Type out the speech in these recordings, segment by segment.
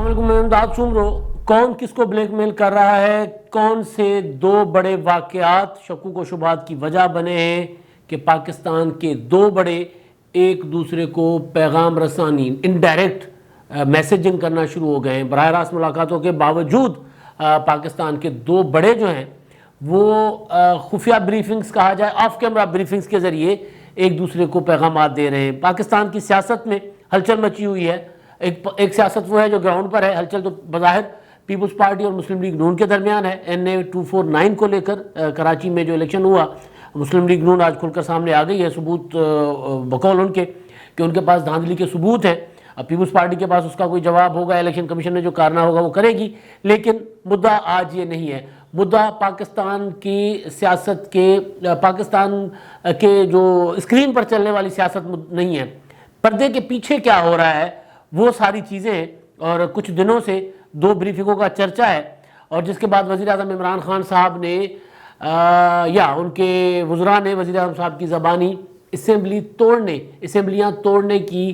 علیکم، میں امداد سومرو۔ کون کس کو بلیک میل کر رہا ہے؟ کون سے دو بڑے واقعات شکوک و شبہات کی وجہ بنے ہیں کہ پاکستان کے دو بڑے ایک دوسرے کو پیغام رسانی انڈائریکٹ میسیجنگ کرنا شروع ہو گئے ہیں؟ براہ راست ملاقاتوں کے باوجود پاکستان کے دو بڑے جو ہیں وہ خفیہ بریفنگز کہا جائے آف کیمرہ بریفنگز کے ذریعے ایک دوسرے کو پیغامات دے رہے ہیں۔ پاکستان کی سیاست میں ہلچل مچی ہوئی ہے۔ ایک سیاست وہ ہے جو گراؤنڈ پر ہے، ہلچل تو بظاہر پیپلز پارٹی اور مسلم لیگ نون کے درمیان ہے۔ NA 249 کو لے کر کراچی میں جو الیکشن ہوا، مسلم لیگ نون آج کھل کر سامنے آ گئی ہے، ثبوت بقول ان کے کہ ان کے پاس دھاندلی کے ثبوت ہیں۔ اب پیپلز پارٹی کے پاس اس کا کوئی جواب ہوگا، الیکشن کمیشن نے جو کارنا ہوگا وہ کرے گی، لیکن مدعا آج یہ نہیں ہے۔ مدعا پاکستان کی سیاست کے، پاکستان کے جو اسکرین پر چلنے والی سیاست نہیں ہے، پردے کے پیچھے کیا ہو رہا ہے وہ ساری چیزیں ہیں۔ اور کچھ دنوں سے دو بریفنگوں کا چرچہ ہے، اور جس کے بعد وزیر اعظم عمران خان صاحب نے یا ان کے وزراء نے وزیر اعظم صاحب کی زبانی اسمبلیاں توڑنے کی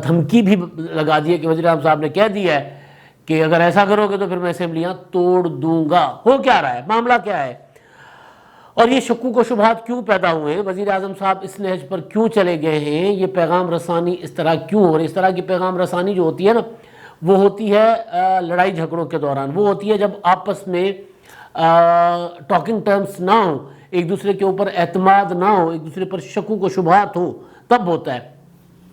دھمکی بھی لگا دی ہے کہ وزیر اعظم صاحب نے کہہ دیا ہے کہ اگر ایسا کرو گے تو پھر میں اسمبلیاں توڑ دوں گا۔ ہو کیا رہا ہے؟ معاملہ کیا ہے؟ اور یہ شکوک و شبہات کیوں پیدا ہوئے ہیں؟ وزیر اعظم صاحب اس نہج پر کیوں چلے گئے ہیں؟ یہ پیغام رسانی اس طرح کیوں ہو رہی؟ اس طرح کی پیغام رسانی جو ہوتی ہے نا، وہ ہوتی ہے لڑائی جھگڑوں کے دوران، وہ ہوتی ہے جب آپس میں ٹاکنگ ٹرمز نہ ہوں، ایک دوسرے کے اوپر اعتماد نہ ہو، ایک دوسرے پر شکوک و شبہات ہوں، تب ہوتا ہے۔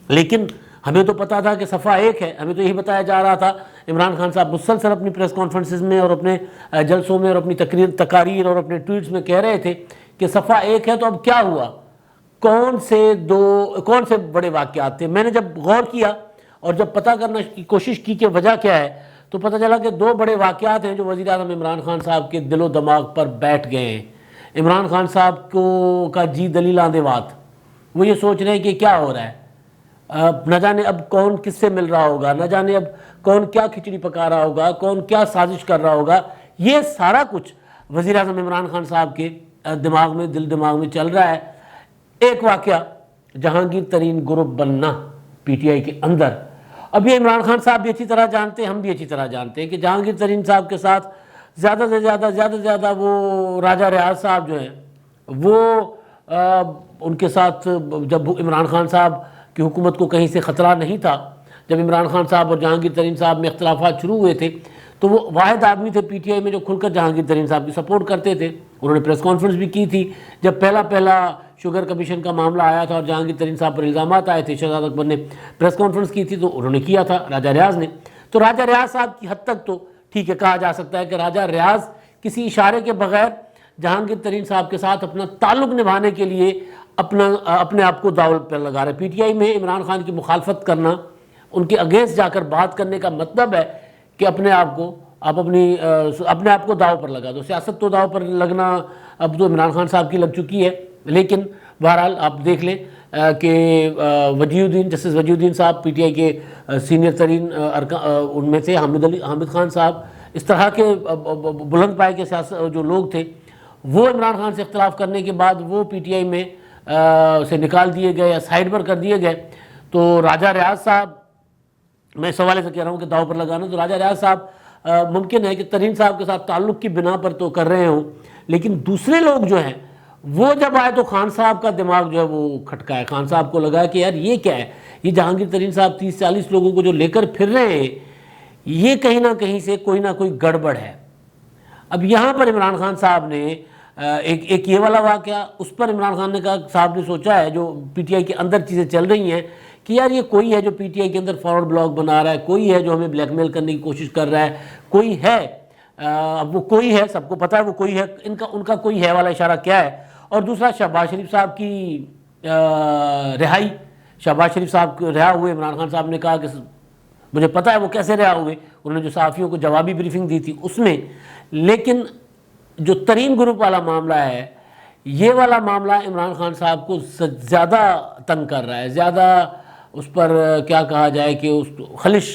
لیکن ہمیں تو پتا تھا کہ صفحہ ایک ہے، ہمیں تو یہی بتایا جا رہا تھا۔ عمران خان صاحب مسلسل اپنی پریس کانفرنسز میں اور اپنے جلسوں میں اور اپنی تقاریر اور اپنے ٹویٹس میں کہہ رہے تھے کہ صفحہ ایک ہے، تو اب کیا ہوا؟ کون سے بڑے واقعات تھے؟ میں نے جب غور کیا اور جب پتہ کرنا کی کوشش کی کہ وجہ کیا ہے، تو پتہ چلا کہ دو بڑے واقعات ہیں جو وزیر اعظم عمران خان صاحب کے دل و دماغ پر بیٹھ گئے ہیں۔ عمران خان صاحب کا جی دلیل آندیوات، وہ یہ سوچ رہے ہیں کہ کیا ہو رہا ہے، نہ جانے اب کون کس سے مل رہا ہوگا، نہ جانے اب کون کیا کھچڑی پکا رہا ہوگا، کون کیا سازش کر رہا ہوگا۔ یہ سارا کچھ وزیر اعظم عمران خان صاحب کے دماغ میں، دماغ میں چل رہا ہے۔ ایک واقعہ جہانگیر ترین گروپ بننا PTI کے اندر۔ اب یہ عمران خان صاحب بھی اچھی طرح جانتے ہیں، ہم بھی اچھی طرح جانتے ہیں کہ جہانگیر ترین صاحب کے ساتھ زیادہ سے زیادہ وہ راجہ ریاض صاحب جو ہیں، وہ ان کے ساتھ جب عمران خان صاحب کی حکومت کو کہیں سے خطرہ نہیں تھا، جب عمران خان صاحب اور جہانگیر ترین صاحب میں اختلافات شروع ہوئے تھے، تو وہ واحد آدمی تھے PTI میں جو کھل کر جہانگیر ترین صاحب کی سپورٹ کرتے تھے۔ انہوں نے پریس کانفرنس بھی کی تھی جب پہلا شوگر کمیشن کا معاملہ آیا تھا اور جہانگیر ترین صاحب پر الزامات آئے تھے، شہزاد اکبر نے پریس کانفرنس کی تھی تو انہوں نے کیا تھا راجہ ریاض نے۔ تو راجہ ریاض صاحب کی حد تک تو ٹھیک ہے، کہا جا سکتا ہے کہ راجہ ریاض کسی اشارے کے بغیر جہانگیر ترین صاحب کے ساتھ اپنا تعلق نبھانے کے لیے اپنے آپ کو داؤ پر لگا رہے۔ PTI میں عمران خان کی مخالفت کرنا، ان کے اگینسٹ جا کر بات کرنے کا مطلب ہے کہ اپنے آپ کو داؤ پر لگا دو۔ سیاست تو داؤ پر لگنا اب تو عمران خان صاحب کی لگ چکی ہے، لیکن بہرحال آپ دیکھ لیں کہ جسٹس وجی الدین صاحب PTI کے سینئر ترین ان میں سے حامد خان صاحب، اس طرح کے بلند پائے کے جو لوگ تھے، وہ عمران خان سے اختلاف کرنے کے بعد وہ PTI میں سے نکال دیے گئے یا سائیڈ پر کر دیے گئے۔ تو راجہ ریاض صاحب، میں اس حوالے سے کہہ رہا ہوں کہ داؤ پر لگانا، تو راجہ ریاض صاحب ممکن ہے کہ ترین صاحب کے ساتھ تعلق کی بنا پر تو کر رہے ہوں، لیکن دوسرے لوگ جو ہیں وہ جب آئے تو خان صاحب کا دماغ جو ہے وہ کھٹکا ہے۔ خان صاحب کو لگا کہ یار یہ کیا ہے، یہ جہانگیر ترین صاحب 30-40 لوگوں کو جو لے کر پھر رہے ہیں، یہ کہیں نہ کہیں سے کوئی نہ کوئی گڑبڑ ہے۔ اب یہاں پر عمران خان صاحب نے ایک یہ والا واقعہ، اس پر عمران خان نے کہا، صاحب نے سوچا ہے جو PTI کے اندر چیزیں چل رہی ہیں کہ یار یہ کوئی ہے جو PTI کے اندر فارورڈ بلاک بنا رہا ہے، کوئی ہے جو ہمیں بلیک میل کرنے کی کوشش کر رہا ہے، کوئی ہے۔ اب وہ کوئی ہے، سب کو پتہ ہے وہ کوئی ہے، ان کا کوئی ہے والا اشارہ کیا ہے۔ اور دوسرا شہباز شریف صاحب کی رہائی، شہباز شریف صاحب رہا ہوئے، عمران خان صاحب نے کہا کہ مجھے پتہ ہے وہ کیسے رہا ہوئے، انہوں نے جو صحافیوں کو جوابی بریفنگ دی تھی اس میں۔ لیکن جو ترین گروپ والا معاملہ ہے، یہ والا معاملہ عمران خان صاحب کو زیادہ تنگ کر رہا ہے، زیادہ اس پر کیا کہا جائے کہ خلش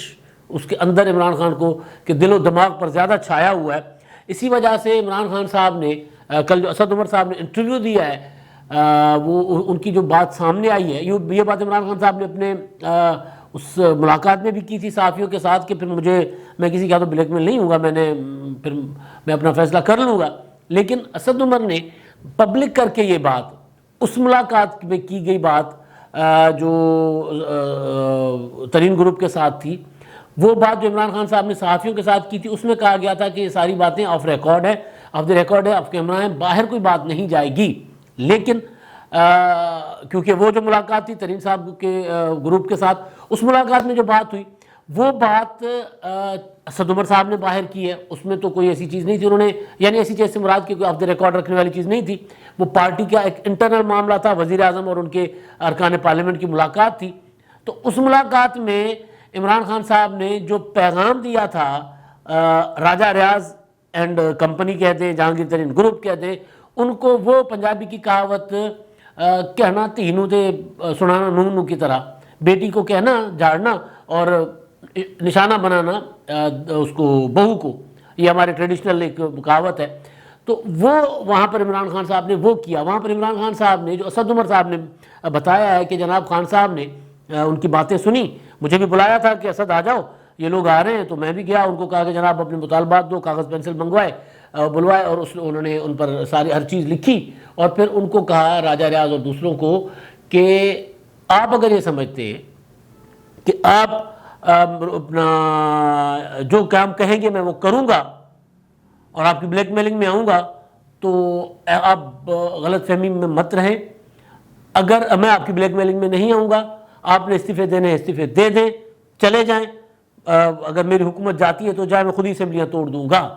اس کے اندر عمران خان کو کہ دل و دماغ پر زیادہ چھایا ہوا ہے۔ اسی وجہ سے عمران خان صاحب نے کل جو اسد عمر صاحب نے انٹرویو دیا ہے، وہ ان کی جو بات سامنے آئی ہے، یہ بات عمران خان صاحب نے اپنے اس ملاقات میں بھی کی تھی صحافیوں کے ساتھ کہ پھر میں کسی کا تو بلیک میل نہیں ہوں گا، پھر میں اپنا فیصلہ کر لوں گا. لیکن اسد عمر نے پبلک کر کے یہ بات، اس ملاقات میں کی گئی بات جو ترین گروپ کے ساتھ تھی، وہ بات جو عمران خان صاحب نے صحافیوں کے ساتھ کی تھی، اس میں کہا گیا تھا کہ یہ ساری باتیں آف ریکارڈ ہے، آف دی ریکارڈ ہے، آف کیمرہ ہے، باہر کوئی بات نہیں جائے گی. لیکن کیونکہ وہ جو ملاقات تھی ترین صاحب کے گروپ کے ساتھ، اس ملاقات میں جو بات ہوئی وہ بات اسد عمر صاحب نے باہر کی ہے. اس میں تو کوئی ایسی چیز نہیں تھی، انہوں نے یعنی ایسی چیز سے مراد کی کوئی آف دی ریکارڈ رکھنے والی چیز نہیں تھی. وہ پارٹی کا ایک انٹرنل معاملہ تھا، وزیر اعظم اور ان کے ارکان پارلیمنٹ کی ملاقات تھی. تو اس ملاقات میں عمران خان صاحب نے جو پیغام دیا تھا، راجہ ریاض اینڈ کمپنی کہتے ہیں، جہانگیر ترین گروپ کہتے ہیں ان کو، وہ پنجابی کی کہاوت کہنا تینوں دے سنانا نون نو کی طرح، بیٹی کو کہنا جھاڑنا اور نشانہ بنانا اس کو بہو کو، یہ ہمارے ٹریڈیشنل ایک کہاوت ہے. تو وہ وہاں پر عمران خان صاحب نے وہ کیا. وہاں پر عمران خان صاحب نے جو اسد عمر صاحب نے بتایا ہے کہ جناب خان صاحب نے ان کی باتیں سنی، مجھے بھی بلایا تھا کہ اسد آ جاؤ، یہ لوگ آ رہے ہیں. تو میں بھی گیا، ان کو کہا کہ جناب اپنے مطالبات دو، کاغذ پینسل بلوائے اور انہوں نے ان پر ساری ہر چیز لکھی. اور پھر ان کو کہا، راجہ ریاض اور دوسروں کو، کہ آپ اگر یہ سمجھتے ہیں کہ آپ اپنا جو کام کہیں گے میں وہ کروں گا اور آپ کی بلیک میلنگ میں آؤں گا، تو آپ غلط فہمی میں مت رہیں. اگر میں آپ کی بلیک میلنگ میں نہیں آؤں گا، آپ نے استعفے دینے ہیں استعفے دے دیں، چلے جائیں. اگر میری حکومت جاتی ہے تو جائے، میں خود ہی اسمبلیاں توڑ دوں گا.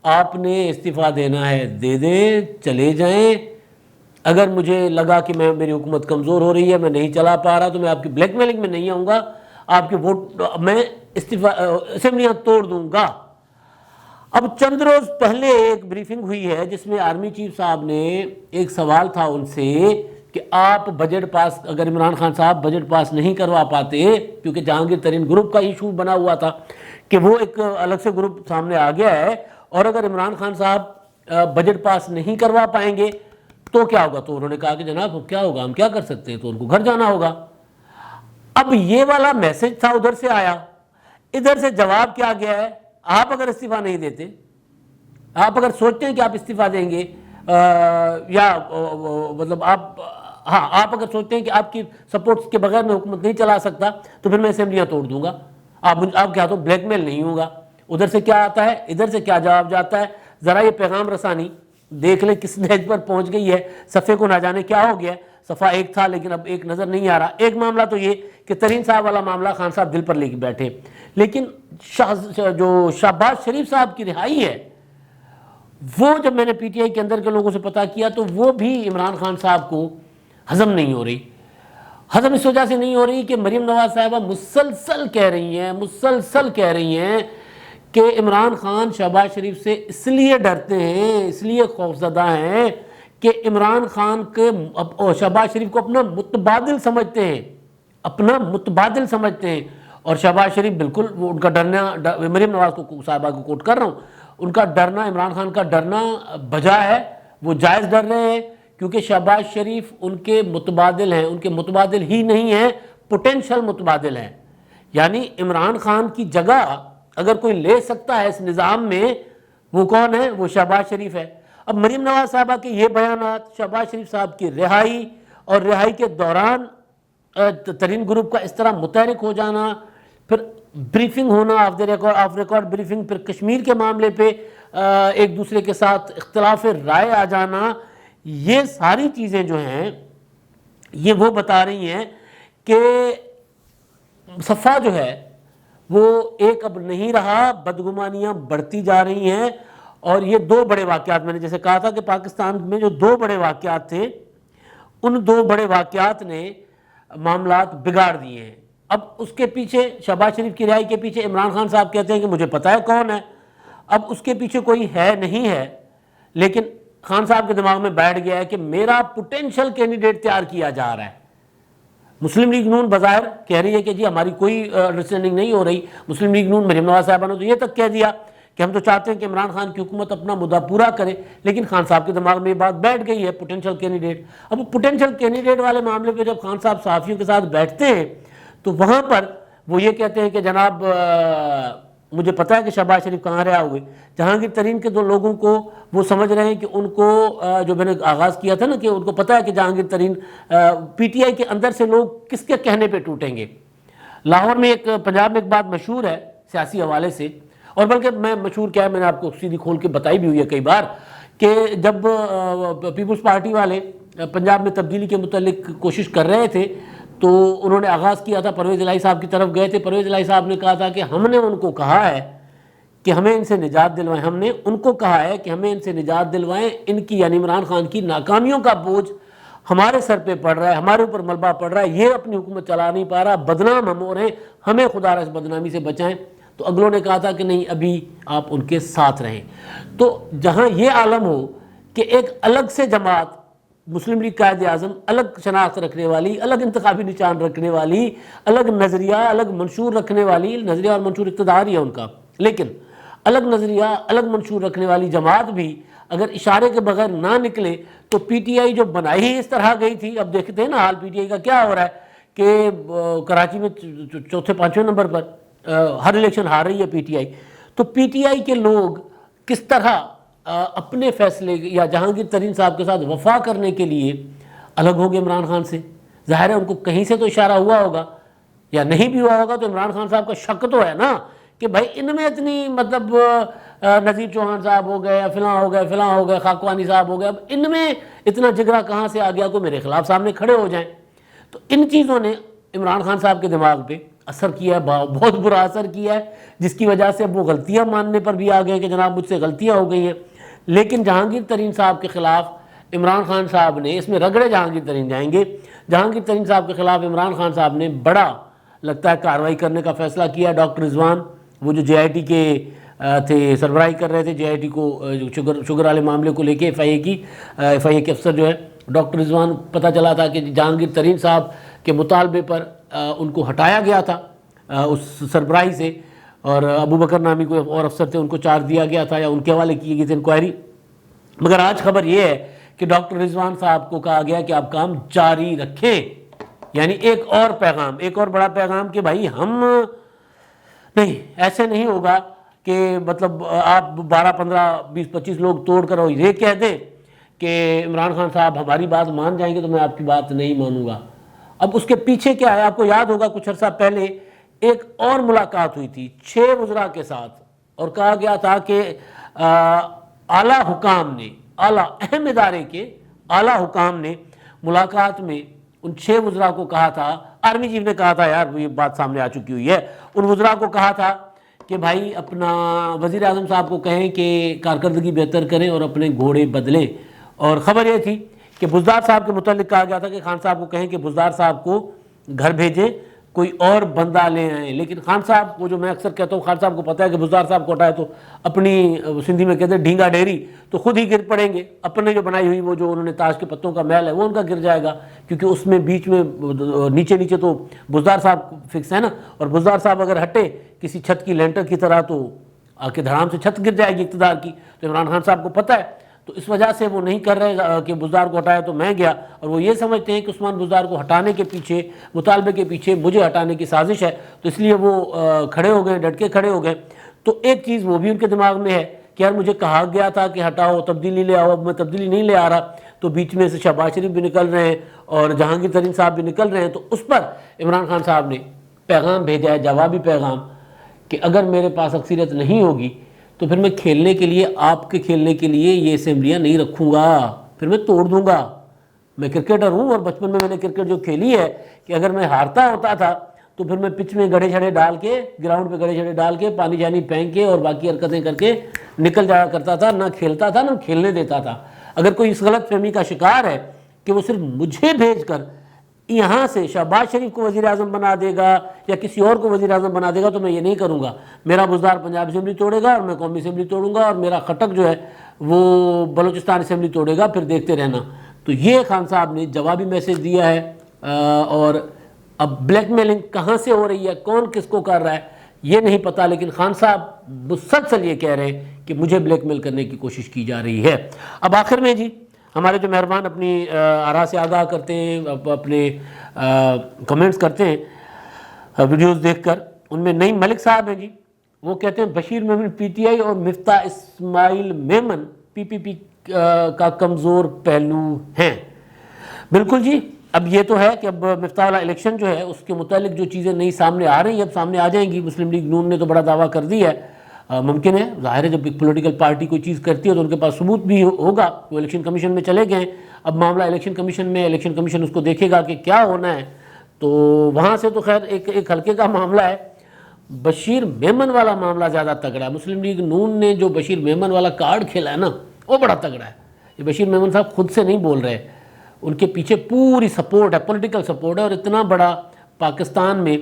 آپ نے استعفیٰ دینا ہے دے دیں، چلے جائیں. اگر مجھے لگا کہ میری حکومت کمزور ہو رہی ہے، میں نہیں چلا پا رہا، تو میں آپ کی بلیک میلنگ میں نہیں آؤں گا، آپ کے ووٹ میں اسمبلیاں توڑ دوں گا. اب چند روز پہلے ایک بریفنگ ہوئی ہے جس میں آرمی چیف صاحب نے ایک سوال تھا ان سے کہ آپ بجٹ پاس، اگر عمران خان صاحب بجٹ پاس نہیں کروا پاتے، کیونکہ جہانگیر ترین گروپ کا ایشو بنا ہوا تھا کہ وہ ایک الگ سے گروپ سامنے آ گیا ہے، اور اگر عمران خان صاحب بجٹ پاس نہیں کروا پائیں گے تو کیا ہوگا. تو انہوں نے کہا کہ جناب کیا ہوگا، ہم کیا کر سکتے ہیں، تو ان کو گھر جانا ہوگا. اب یہ والا میسج تھا ادھر سے آیا، ادھر سے جواب کیا گیا ہے، آپ اگر استعفیٰ نہیں دیتے، آپ اگر سوچتے ہیں کہ آپ استعفیٰ دیں گے، یا مطلب آپ اگر سوچتے ہیں کہ آپ کی سپورٹس کے بغیر میں حکومت نہیں چلا سکتا، تو پھر میں اسمبلیاں توڑ دوں گا. آپ کیا تو بلیک میل نہیں ہوگا. ادھر سے کیا آتا ہے، ادھر سے کیا جواب جاتا ہے. ذرا یہ پیغام رسانی دیکھ لیں کس نہج پر پہنچ گئی ہے. صفحے کو نہ جانے کیا ہو گیا، صفحہ ایک تھا لیکن اب ایک نظر نہیں آ رہا. ایک معاملہ تو یہ کہ ترین صاحب والا معاملہ خان صاحب دل پر لے کے بیٹھے، لیکن جو شہباز شریف صاحب کی رہائی ہے، وہ جب میں نے پی ٹی آئی کے اندر کے لوگوں سے پتہ کیا تو وہ بھی عمران خان صاحب کو ہضم نہیں ہو رہی. ہضم اس وجہ سے نہیں ہو رہی کہ مریم نواز صاحبہ مسلسل کہہ رہی ہیں کہ عمران خان شہباز شریف سے اس لیے ڈرتے ہیں، اس لیے خوفزدہ ہیں کہ عمران خان کے شہباز شریف کو اپنا متبادل سمجھتے ہیں. اور شہباز شریف بالکل وہ ان کا ڈرنا، مریم نواز کو صاحبہ کو کوٹ کر رہا ہوں، ان کا ڈرنا، عمران خان کا ڈرنا بجا ہے، وہ جائز ڈر رہے ہیں، کیونکہ شہباز شریف ان کے متبادل ہیں. ان کے متبادل ہی نہیں ہیں، پوٹینشل متبادل ہیں. یعنی عمران خان کی جگہ اگر کوئی لے سکتا ہے اس نظام میں، وہ کون ہے؟ وہ شہباز شریف ہے. اب مریم نواز صاحبہ کے یہ بیانات، شہباز شریف صاحب کی رہائی اور رہائی کے دوران ترین گروپ کا اس طرح متحرک ہو جانا، پھر بریفنگ ہونا، آف ریکارڈ بریفنگ، پھر کشمیر کے معاملے پہ ایک دوسرے کے ساتھ اختلاف رائے آ جانا، یہ ساری چیزیں جو ہیں یہ وہ بتا رہی ہیں کہ صفحہ جو ہے وہ ایک اب نہیں رہا، بدگمانیاں بڑھتی جا رہی ہیں. اور یہ دو بڑے واقعات، میں نے جیسے کہا تھا کہ پاکستان میں جو دو بڑے واقعات تھے، ان دو بڑے واقعات نے معاملات بگاڑ دیے ہیں. اب اس کے پیچھے، شہباز شریف کی رہائی کے پیچھے عمران خان صاحب کہتے ہیں کہ مجھے پتہ ہے کون ہے. اب اس کے پیچھے کوئی ہے نہیں ہے، لیکن خان صاحب کے دماغ میں بیٹھ گیا ہے کہ میرا پوٹینشل کینڈیڈیٹ تیار کیا جا رہا ہے. مسلم لیگ نون بظاہر کہہ رہی ہے کہ جی ہماری کوئی انڈرسٹینڈنگ نہیں ہو رہی. مسلم لیگ نون، مریم نواز صاحبہ نے تو یہ تک کہہ دیا کہ ہم تو چاہتے ہیں کہ عمران خان کی حکومت اپنا مدعا پورا کرے، لیکن خان صاحب کے دماغ میں یہ بات بیٹھ گئی ہے پوٹینشل کینڈیڈیٹ. اب پوٹینشل کینڈیڈیٹ والے معاملے پہ جب خان صاحب صحافیوں کے ساتھ بیٹھتے ہیں تو وہاں پر وہ یہ کہتے ہیں کہ جناب مجھے پتہ ہے کہ شہباز شریف کہاں رہا ہوئے. جہانگیر ترین کے دو لوگوں کو وہ سمجھ رہے ہیں کہ ان کو جو میں نے آغاز کیا تھا نا کہ ان کو پتہ ہے کہ جہانگیر ترین پی ٹی آئی کے اندر سے لوگ کس کے کہنے پہ ٹوٹیں گے. لاہور میں پنجاب میں ایک بات مشہور ہے سیاسی حوالے سے، اور بلکہ میں مشہور کیا ہے میں نے آپ کو سیدھی کھول کے بتائی بھی ہوئی ہے کئی بار، کہ جب پیپلز پارٹی والے پنجاب میں تبدیلی کے متعلق کوشش کر رہے تھے تو انہوں نے آغاز کیا تھا، پرویز الہی صاحب کی طرف گئے تھے. پرویز الہی صاحب نے کہا تھا کہ ہم نے ان کو کہا ہے کہ ہمیں ان سے نجات دلوائیں، ہم نے ان کو کہا ہے کہ ہمیں ان سے نجات دلوائیں، ان کی یعنی عمران خان کی ناکامیوں کا بوجھ ہمارے سر پہ پڑ رہا ہے، ہمارے اوپر ملبہ پڑ رہا ہے، یہ اپنی حکومت چلا نہیں پا رہا، بدنام ہم ہو رہے ہیں، ہمیں خدا را اس بدنامی سے بچائیں. تو اگلوں نے کہا تھا کہ نہیں ابھی آپ ان کے ساتھ رہیں. تو جہاں یہ عالم ہو کہ ایک الگ سے جماعت مسلم لیگ قائد اعظم، الگ شناخت رکھنے والی، الگ انتخابی نشان رکھنے والی، الگ نظریہ الگ منشور رکھنے والی، نظریہ اور منشور اقتدار ہی ہے ان کا، لیکن الگ نظریہ الگ منشور رکھنے والی جماعت بھی اگر اشارے کے بغیر نہ نکلے تو پی ٹی آئی جو بنائی ہی اس طرح گئی تھی. اب دیکھتے ہیں نا حال پی ٹی آئی کا کیا ہو رہا ہے کہ کراچی میں چوتھے پانچویں نمبر پر ہر الیکشن ہار رہی ہے پی ٹی آئی. تو پی ٹی آئی کے لوگ کس طرح اپنے فیصلے یا جہانگیر ترین صاحب کے ساتھ وفا کرنے کے لیے الگ ہوں گے عمران خان سے. ظاہر ہے ان کو کہیں سے تو اشارہ ہوا ہوگا، یا نہیں بھی ہوا ہوگا تو عمران خان صاحب کا شک تو ہے نا کہ بھائی ان میں اتنی مطلب نذیر چوہان صاحب ہو گئے، فلاں ہو گئے، فلاں ہو گئے، خاکوانی صاحب ہو گئے، اب ان میں اتنا جگرا کہاں سے آ گیا کو میرے خلاف سامنے کھڑے ہو جائیں. تو ان چیزوں نے عمران خان صاحب کے دماغ پہ اثر کیا ہے، بہت برا اثر کیا ہے، جس کی وجہ سے اب وہ غلطیاں ماننے پر بھی آ گئے کہ جناب مجھ سے غلطیاں ہو گئی ہیں. لیکن جہانگیر ترین صاحب کے خلاف عمران خان صاحب نے، اس میں رگڑے جہانگیر ترین جائیں گے، جہانگیر ترین صاحب کے خلاف عمران خان صاحب نے بڑا لگتا ہے کارروائی کرنے کا فیصلہ کیا. ڈاکٹر رضوان وہ جو جے آئی ٹی کے تھے، سربراہی کر رہے تھے جے آئی ٹی کو، شوگر والے معاملے کو لے کے ایف آئی اے کے افسر جو ہے ڈاکٹر رضوان، پتہ چلا تھا کہ جہانگیر ترین صاحب کے مطالبے پر ان کو ہٹایا گیا تھا اس سربراہی سے، اور ابو بکر نامی کوئی اور افسر تھے ان کو چارج دیا گیا تھا یا ان کے حوالے کی گئی تھی انکوائری. مگر آج خبر یہ ہے کہ ڈاکٹر رضوان صاحب کو کہا گیا کہ آپ کام جاری رکھیں. یعنی ایک اور پیغام، ایک اور بڑا پیغام کہ بھائی ہم نہیں، ایسے نہیں ہوگا کہ مطلب آپ 12 15 20 25 لوگ توڑ کر یہ کہہ دیں کہ عمران خان صاحب ہماری بات مان جائیں گے تو میں آپ کی بات نہیں مانوں گا. اب اس کے پیچھے کیا ہے؟ آپ کو یاد ہوگا کچھ عرصہ پہلے ایک اور ملاقات ہوئی تھی 6 وزراء کے ساتھ، اور کہا گیا تھا کہ اعلیٰ حکام نے، اعلیٰ اہم ادارے کے اعلیٰ حکام نے ملاقات میں ان 6 وزراء کو کہا تھا، آرمی چیف نے کہا تھا، یار یہ بات سامنے آ چکی ہوئی ہے، ان وزراء کو کہا تھا کہ بھائی اپنا وزیر اعظم صاحب کو کہیں کہ کارکردگی بہتر کریں اور اپنے گھوڑے بدلیں. اور خبر یہ تھی کہ بزدار صاحب کے متعلق کہا گیا تھا کہ خان صاحب کو کہیں کہ بزدار صاحب کو گھر بھیجیں، کوئی اور بندہ لے آئیں. لیکن خان صاحب کو، جو میں اکثر کہتا ہوں، خان صاحب کو پتہ ہے کہ بزدار صاحب کو ہٹائے تو اپنی سندھی میں کہتے ہیں ڈھینگا ڈیری، تو خود ہی گر پڑیں گے. اپنے جو بنائی ہوئی وہ جو انہوں نے تاش کے پتوں کا محل ہے وہ ان کا گر جائے گا، کیونکہ اس میں بیچ میں نیچے نیچے تو بزدار صاحب فکس ہے نا، اور بزدار صاحب اگر ہٹے کسی چھت کی لینٹر کی طرح تو آ کے دھڑام سے چھت گر جائے گی اقتدار کی. تو عمران خان صاحب کو پتہ ہے، تو اس وجہ سے وہ نہیں کر رہے کہ بزدار کو ہٹایا تو میں گیا، اور وہ یہ سمجھتے ہیں کہ عثمان بزدار کو ہٹانے کے پیچھے، مطالبے کے پیچھے مجھے ہٹانے کی سازش ہے، تو اس لیے وہ کھڑے ہو گئے، ڈٹ کے کھڑے ہو گئے. تو ایک چیز وہ بھی ان کے دماغ میں ہے کہ یار مجھے کہا گیا تھا کہ ہٹاؤ، تبدیلی لے آؤ، اب میں تبدیلی نہیں لے آ رہا. تو بیچ میں سے شہباز شریف بھی نکل رہے ہیں اور جہانگیر ترین صاحب بھی نکل رہے ہیں. تو اس پر عمران خان صاحب نے پیغام بھیجا ہے، جوابی پیغام، کہ اگر میرے پاس اکثریت نہیں ہوگی تو پھر میں کھیلنے کے لیے، آپ کے کھیلنے کے لیے یہ اسمبلیاں نہیں رکھوں گا، پھر میں توڑ دوں گا. میں کرکٹر ہوں اور بچپن میں نے کرکٹ جو کھیلی ہے کہ اگر میں ہارتا ہوتا تھا تو پھر میں پچ میں گڑھے چھڑے ڈال کے، گراؤنڈ پہ گڑھے چھڑے ڈال کے، پانی جانی پھینک کے اور باقی حرکتیں کر کے نکل جایا کرتا تھا. نہ کھیلتا تھا نہ کھیلنے دیتا تھا. اگر کوئی اس غلط فہمی کا شکار ہے کہ وہ صرف مجھے بھیج کر یہاں سے شہباز شریف کو وزیر اعظم بنا دے گا یا کسی اور کو وزیر اعظم بنا دے گا، تو میں یہ نہیں کروں گا. میرا بزدار پنجاب اسمبلی توڑے گا اور میں قومی اسمبلی توڑوں گا، اور میرا خٹک جو ہے وہ بلوچستان اسمبلی توڑے گا، پھر دیکھتے رہنا. تو یہ خان صاحب نے جوابی میسج دیا ہے. اور اب بلیک میلنگ کہاں سے ہو رہی ہے، کون کس کو کر رہا ہے یہ نہیں پتا، لیکن خان صاحب مسلسل یہ کہہ رہے ہیں کہ مجھے بلیک میل کرنے کی کوشش کی جا رہی ہے. اب آخر میں جی ہمارے جو مہربان اپنی آراء سے آگاہ کرتے ہیں، اپنے کمنٹس کرتے ہیں، ویڈیوز دیکھ کر. ان میں نعیم ملک صاحب ہیں جی, وہ کہتے ہیں Bashir Memon P T I اور مفتاح اسماعیل میمن پی پی پی کا کمزور پہلو ہیں. بالکل جی, اب یہ تو ہے کہ اب مفتاح والا الیکشن جو ہے اس کے متعلق جو چیزیں نئی سامنے آ رہی ہیں اب سامنے آ جائیں گی. مسلم لیگ نون نے تو بڑا دعویٰ کر دی ہے, ممکن ہے, ظاہر ہے جب ایک پولیٹیکل پارٹی کوئی چیز کرتی ہے تو ان کے پاس ثبوت بھی ہوگا. وہ الیکشن کمیشن میں چلے گئے, اب معاملہ الیکشن کمیشن میں, الیکشن کمیشن اس کو دیکھے گا کہ کیا ہونا ہے. تو وہاں سے تو خیر ایک ہلکے کا معاملہ ہے. بشیر میمن والا معاملہ زیادہ تگڑا ہے. مسلم لیگ نون نے جو بشیر میمن والا کارڈ کھیلا ہے نا, وہ بڑا تگڑا ہے. یہ بشیر میمن صاحب خود سے نہیں بول رہے, ان کے پیچھے پوری سپورٹ ہے, پولیٹیکل سپورٹ ہے. اور اتنا بڑا پاکستان میں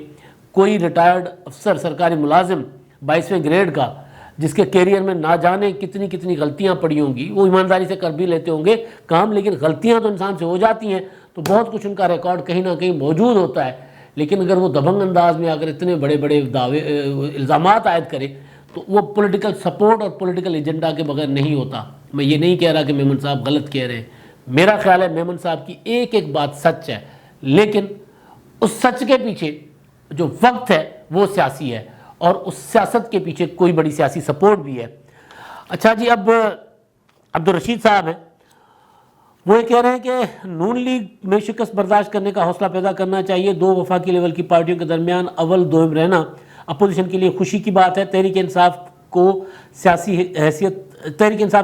کوئی ریٹائرڈ افسر, سرکاری ملازم 22ویں گریڈ کا, جس کے کیریئر میں نہ جانے کتنی غلطیاں پڑی ہوں گی, وہ ایمانداری سے کر بھی لیتے ہوں گے کام, لیکن غلطیاں تو انسان سے ہو جاتی ہیں, تو بہت کچھ ان کا ریکارڈ کہیں نہ کہیں موجود ہوتا ہے. لیکن اگر وہ دبنگ انداز میں اگر اتنے بڑے بڑے دعوے الزامات عائد کرے تو وہ پولیٹیکل سپورٹ اور پولیٹیکل ایجنڈا کے بغیر نہیں ہوتا. میں یہ نہیں کہہ رہا کہ میمن صاحب غلط کہہ رہے ہیں, میرا خیال ہے میمن صاحب کی ایک بات سچ ہے, لیکن اس سچ کے پیچھے جو وقت ہے وہ سیاسی ہے, اور اس سیاست کے پیچھے کوئی بڑی سیاسی سپورٹ بھی ہے. اچھا جی, اب عبدالرشید صاحب ہیں, وہ یہ کہہ رہے ہیں کہ نون لیگ میں شکست برداشت کرنے کا حوصلہ پیدا کرنا چاہیے. 2 وفاقی لیول کی پارٹیوں کے درمیان اول دوئم رہنا اپوزیشن کے لیے خوشی کی بات ہے. تحریک انصاف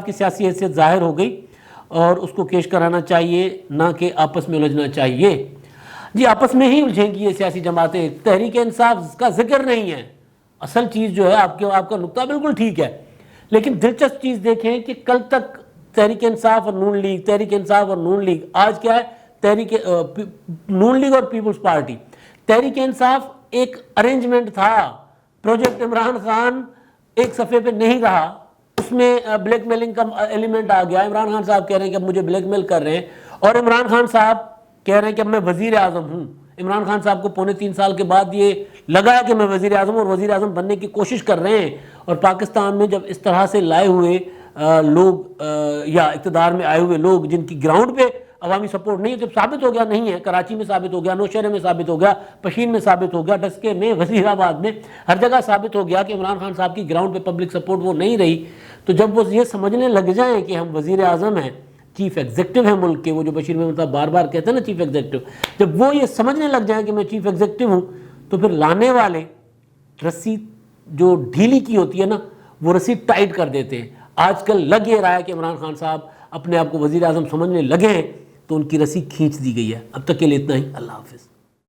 کی سیاسی حیثیت ظاہر ہو گئی اور اس کو کیش کرانا چاہیے, نہ کہ آپس میں الجھنا چاہیے. جی, آپس میں ہی الجھیں گی یہ سیاسی جماعتیں, تحریک انصاف کا ذکر نہیں ہے. اصل چیز جو ہے آپ کا نقطہ بالکل ٹھیک ہے, لیکن دلچسپ چیز دیکھیں کہ کل تک تحریک انصاف اور نون لیگ, تحریک انصاف اور نون لیگ, آج کیا ہے نون لیگ اور پیپلز پارٹی. تحریک انصاف ایک ارینجمنٹ تھا, پروجیکٹ عمران خان ایک صفحے پہ نہیں رہا, اس میں بلیک میلنگ کا ایلیمنٹ آ گیا. عمران خان صاحب کہہ رہے ہیں کہ اب مجھے بلیک میل کر رہے ہیں, اور عمران خان صاحب کہہ رہے ہیں کہ اب میں وزیر اعظم ہوں. عمران خان صاحب کو 3.25 سال کے بعد یہ لگا ہے کہ میں وزیر اعظم, اور وزیر اعظم بننے کی کوشش کر رہے ہیں. اور پاکستان میں جب اس طرح سے لائے ہوئے لوگ یا اقتدار میں آئے ہوئے لوگ جن کی گراؤنڈ پہ عوامی سپورٹ نہیں ہے, جب ثابت ہو گیا نہیں ہے, کراچی میں ثابت ہو گیا, نوشہرے میں ثابت ہو گیا, پشین میں ثابت ہو گیا, ڈسکے میں, وزیر آباد میں, ہر جگہ ثابت ہو گیا کہ عمران خان صاحب کی گراؤنڈ پہ پبلک سپورٹ وہ نہیں رہی. تو جب وہ یہ سمجھنے لگ جائیں کہ ہم وزیر اعظم ہیں, چیف ایگزیکٹو ہیں ملک کے, وہ جو بشیر میمن صاحب بار بار کہتے ہیں نا چیف ایگزیکٹو, جب وہ یہ سمجھنے لگ جائیں کہ میں چیف ایگزیکٹو ہوں, تو پھر لانے والے رسی جو ڈھیلی کی ہوتی ہے نا, وہ رسی ٹائٹ کر دیتے ہیں. آج کل لگ یہ رہا ہے کہ عمران خان صاحب اپنے آپ کو وزیر اعظم سمجھنے لگے ہیں, تو ان کی رسی کھینچ دی گئی ہے. اب تک کے لیے اتنا ہی, اللہ حافظ.